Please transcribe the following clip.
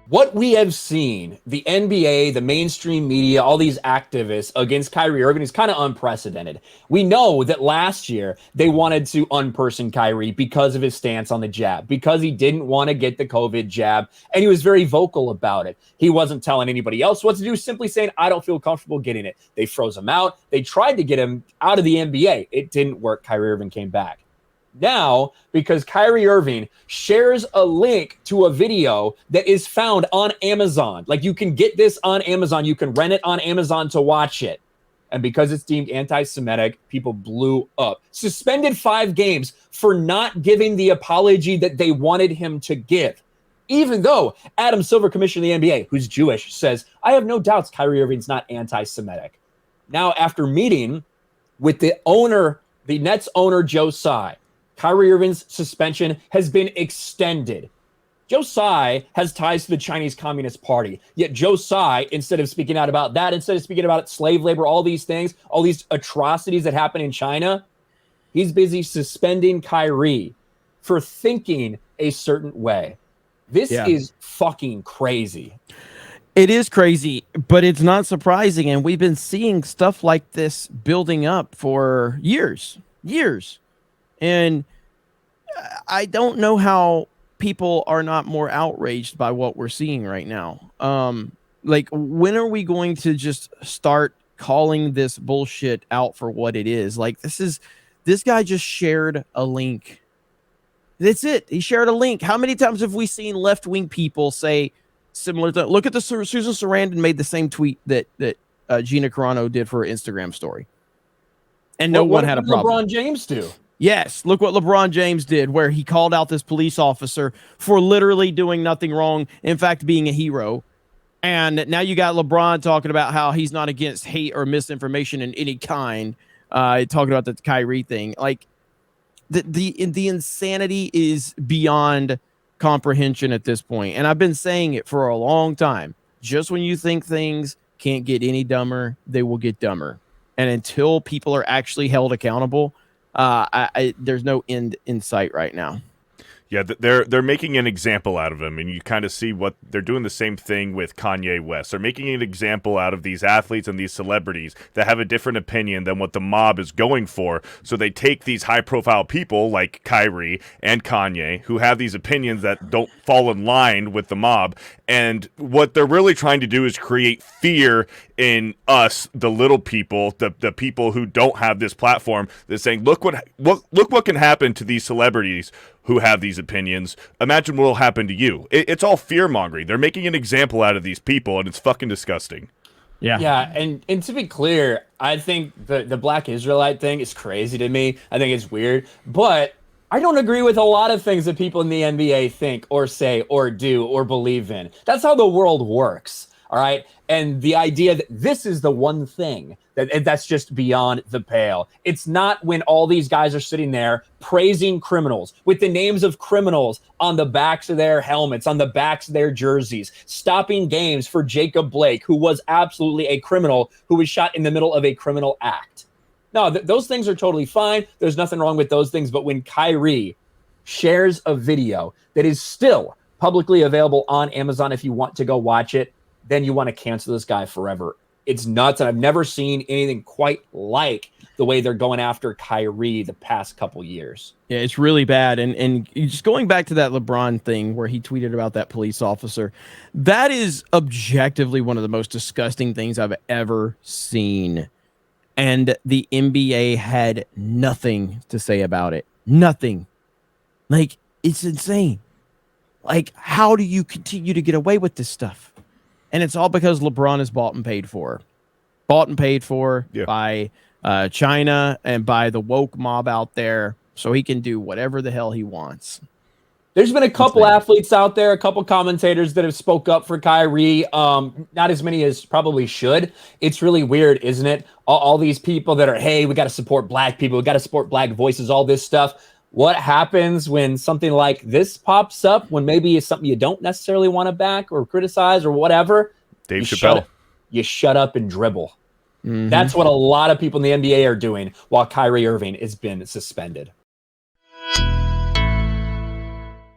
What we have seen, the NBA, the mainstream media, all these activists against Kyrie Irving is kind of unprecedented. We know that last year they wanted to unperson Kyrie because of his stance on the jab, because he didn't want to get the COVID jab, and he was very vocal about it. He wasn't telling anybody else what to do, simply saying, I don't feel comfortable getting it. They froze him out. They tried to get him out of the NBA. It didn't work. Kyrie Irving came back. Now, because Kyrie Irving shares a link to a video that is found on Amazon. Like, you can get this on Amazon. You can rent it on Amazon to watch it. And because it's deemed anti-Semitic, people blew up. Suspended 5 games for not giving the apology that they wanted him to give. Even though Adam Silver, commissioner of the NBA, who's Jewish, says, I have no doubts Kyrie Irving's not anti-Semitic. Now, after meeting with the Nets owner, Joe Tsai, Kyrie Irving's suspension has been extended. Joe Tsai has ties to the Chinese Communist Party. Yet Joe Tsai, instead of speaking out about that, instead of speaking about slave labor, all these things, all these atrocities that happen in China, he's busy suspending Kyrie for thinking a certain way. This is fucking crazy. It is crazy, but it's not surprising. And we've been seeing stuff like this building up for years. And I don't know how people are not more outraged by what we're seeing right now. Like, when are we going to just start calling this bullshit out for what it is? Like, this guy just shared a link. That's it. He shared a link. How many times have we seen left-wing people say similar to, look at the Susan Sarandon made the same tweet that Gina Carano did for her Instagram story. And no one had a problem. LeBron James do? Yes, look what LeBron James did, where he called out this police officer for literally doing nothing wrong, in fact, being a hero. And now you got LeBron talking about how he's not against hate or misinformation in any kind, talking about the Kyrie thing. Like, the insanity is beyond comprehension at this point. And I've been saying it for a long time. Just when you think things can't get any dumber, they will get dumber. And until people are actually held accountable, there's no end in sight right now. Yeah, they're making an example out of him, and you kind of see what they're doing. The same thing with Kanye West. They're making an example out of these athletes and these celebrities that have a different opinion than what the mob is going for. So they take these high-profile people like Kyrie and Kanye, who have these opinions that don't fall in line with the mob, and what they're really trying to do is create fear in us, the little people, the people who don't have this platform. They're saying, look what can happen to these celebrities who have these opinions. Imagine what will happen to you. It's all fear-mongering. They're making an example out of these people, and it's fucking disgusting. Yeah, and to be clear, I think the Black Israelite thing is crazy to me. I think it's weird, but I don't agree with a lot of things that people in the NBA think or say or do or believe in. That's how the world works, all right? And the idea that this is the one thing that's just beyond the pale. It's not when all these guys are sitting there praising criminals with the names of criminals on the backs of their helmets, on the backs of their jerseys, stopping games for Jacob Blake, who was absolutely a criminal, who was shot in the middle of a criminal act. No, those things are totally fine. There's nothing wrong with those things. But when Kyrie shares a video that is still publicly available on Amazon if you want to go watch it, then you want to cancel this guy forever. It's nuts, and I've never seen anything quite like the way they're going after Kyrie the past couple years. Yeah, it's really bad. And just going back to that LeBron thing where he tweeted about that police officer, that is objectively one of the most disgusting things I've ever seen. And the NBA had nothing to say about it. Nothing. Like, it's insane. Like, how do you continue to get away with this stuff? And it's all because LeBron is bought and paid for. By China and by the woke mob out there, so he can do whatever the hell he wants. There's been a couple athletes out there, a couple commentators that have spoke up for Kyrie. Not as many as probably should. It's really weird, isn't it? All these people that are, hey, we got to support black people. We got to support black voices, all this stuff. What happens when something like this pops up, when maybe it's something you don't necessarily want to back or criticize or whatever? Dave Chappelle. You shut up and dribble. Mm-hmm. That's what a lot of people in the NBA are doing while Kyrie Irving has been suspended.